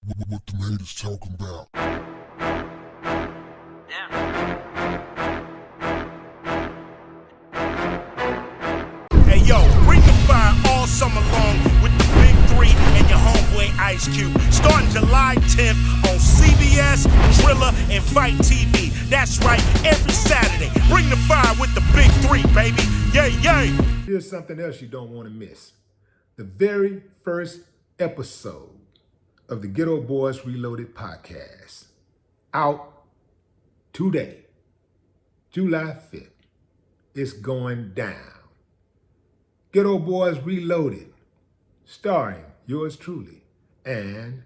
What the haters talking about? Hey yo, bring the fire all summer long with the big three and your homeboy Ice Cube. Starting July 10th on CBS, Thriller, and Fight TV. That's right, every Saturday. Bring the fire with the big three, baby. Yay, yay. Here's something else you don't want to miss. The very first episode of the Ghetto Boys Reloaded podcast. Out today, July 5th. It's going down. Ghetto Boys Reloaded, starring yours truly and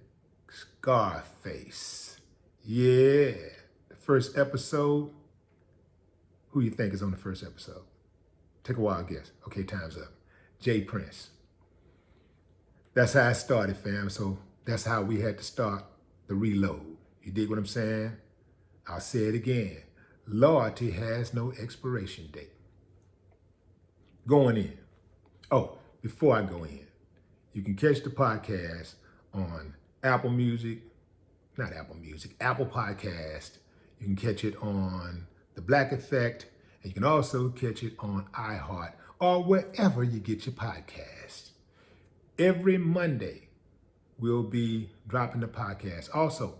Scarface. Yeah, the first episode. Who you think is on the first episode? Take a wild guess. Okay, time's up. Jay Prince. That's how it started, fam. So that's how we had to start the reload. You dig what I'm saying? I'll say it again. Loyalty has no expiration date. Going in. Oh, before I go in, you can catch the podcast on Apple Podcast. You can catch it on The Black Effect, and you can also catch it on iHeart or wherever you get your podcasts. Every Monday, we'll be dropping the podcast. Also,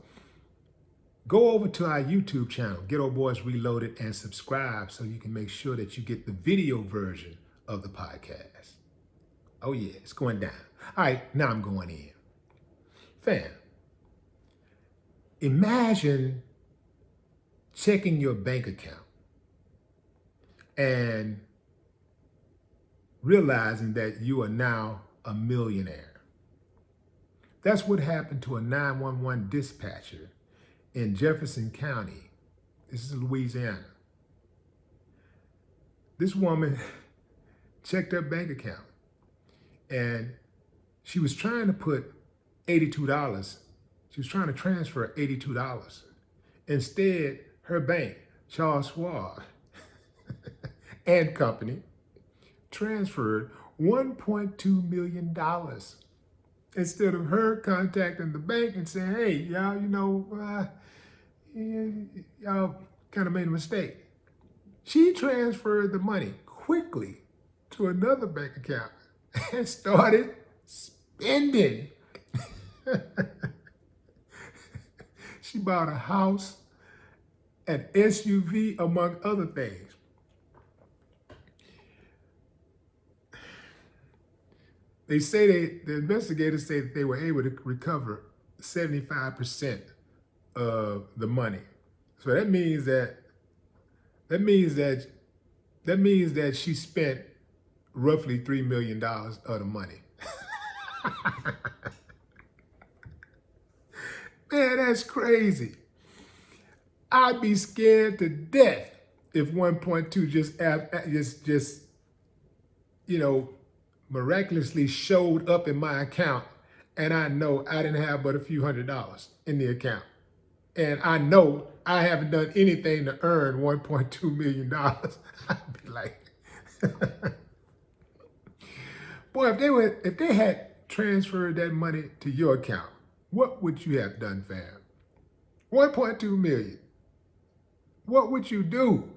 go over to our YouTube channel, Ghetto Boys Reloaded, and subscribe so you can make sure that you get the video version of the podcast. Oh yeah, it's going down. All right, now I'm going in. Fam, imagine checking your bank account and realizing that you are now a millionaire. That's what happened to a 911 dispatcher in Jefferson County. This is Louisiana. This woman checked her bank account and she was trying to put $82. She was trying to transfer $82. Instead, her bank, Charles Schwab and Company, transferred $1.2 million. Instead of her contacting the bank and saying, hey, y'all, y'all kind of made a mistake. She transferred the money quickly to another bank account and started spending. She bought a house, an SUV, among other things. They say the investigators say that they were able to recover 75% of the money. So that means that she spent roughly $3 million of the money. Man, that's crazy. I'd be scared to death if 1.2 just miraculously showed up in my account and I know I didn't have but a few $100s in the account. And I know I haven't done anything to earn $1.2 million. I'd be like, boy, if they had transferred that money to your account, what would you have done, fam? 1.2 million. What would you do?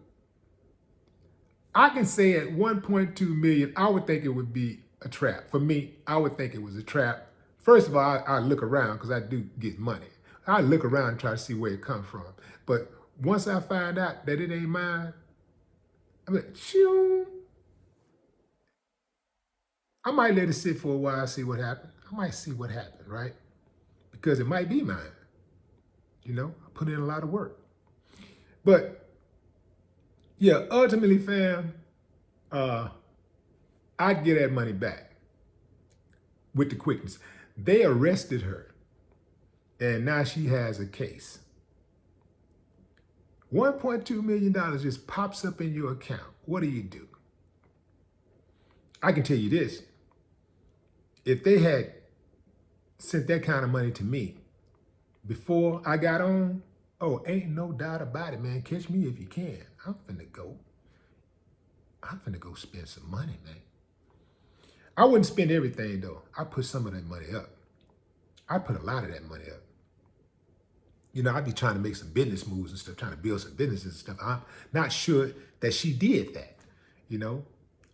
I can say at 1.2 million, I would think it would be a trap. For me, I would think it was a trap. First of all, I look around because I do get money. I look around and try to see where it comes from. But once I find out that it ain't mine, I'm like, shoo. I might let it sit for a while, see what happens. I might see what happens, right? Because it might be mine. I put in a lot of work. But yeah, ultimately, fam, I'd get that money back with the quickness. They arrested her, and now she has a case. $1.2 million just pops up in your account. What do? I can tell you this. If they had sent that kind of money to me before I got on, oh, ain't no doubt about it, man. Catch me if you can. I'm finna go spend some money, man. I wouldn't spend everything, though. I put some of that money up. I put a lot of that money up. You know, I'd be trying to make some business moves and stuff, trying to build some businesses and stuff. I'm not sure that she did that. You know,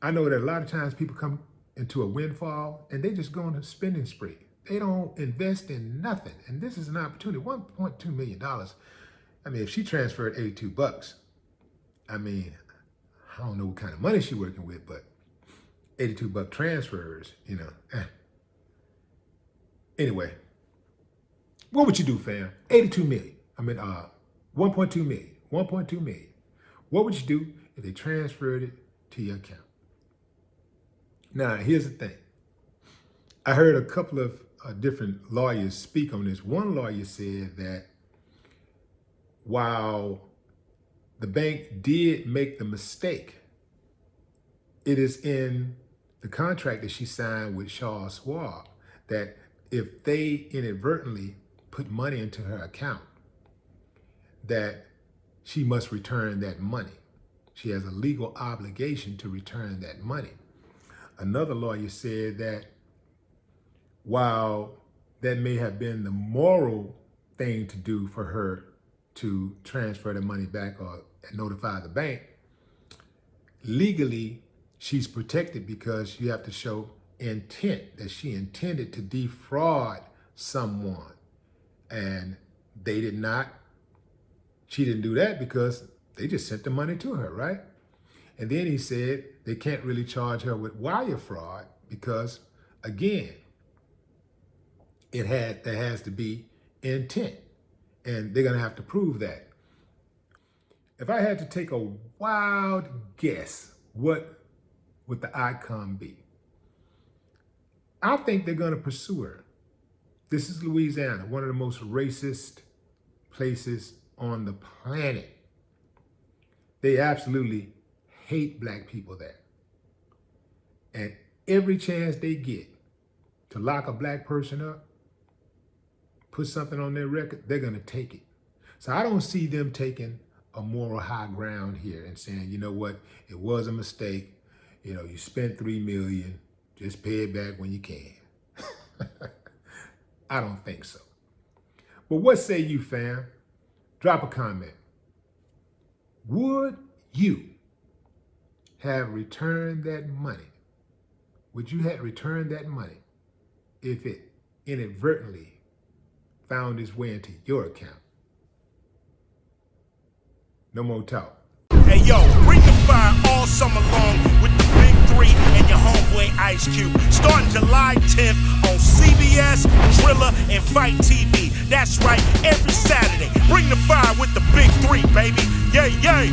I know that a lot of times people come into a windfall and they just go on a spending spree. They don't invest in nothing. And this is an opportunity, $1.2 million. I mean, if she transferred 82 bucks, I mean, I don't know what kind of money she's working with, but 82 buck transfers, you know. Anyway, what would you do, fam? 82 million. I mean, 1.2 million. 1.2 million. What would you do if they transferred it to your account? Now, here's the thing. I heard a couple of different lawyers speak on this. One lawyer said that while the bank did make the mistake, it is in the contract that she signed with Charles Schwab that if they inadvertently put money into her account, that she must return that money. She has a legal obligation to return that money. Another lawyer said that while that may have been the moral thing to do for her to transfer the money back or notify the bank, legally she's protected because you have to show intent, that she intended to defraud someone. And they did not, she didn't do that because they just sent the money to her, right? And then he said they can't really charge her with wire fraud because, again, there has to be intent. And they're gonna have to prove that. If I had to take a wild guess, what would the outcome be? I think they're gonna pursue her. This is Louisiana, one of the most racist places on the planet. They absolutely hate black people there. And every chance they get to lock a black person up, put something on their record, they're gonna take it. So I don't see them taking a moral high ground here and saying, you know what, it was a mistake. You know, you spent $3 million, just pay it back when you can. I don't think so. But what say you, fam? Drop a comment. Would you have returned that money? Would you have returned that money if it inadvertently found its way into your account? No more talk. Hey yo, bring the fire all summer long with the big three and your homeboy Ice Cube. Starting July 10th on CBS, Thriller, and Fight TV. That's right, every Saturday. Bring the fire with the big three, baby. Yay, yay.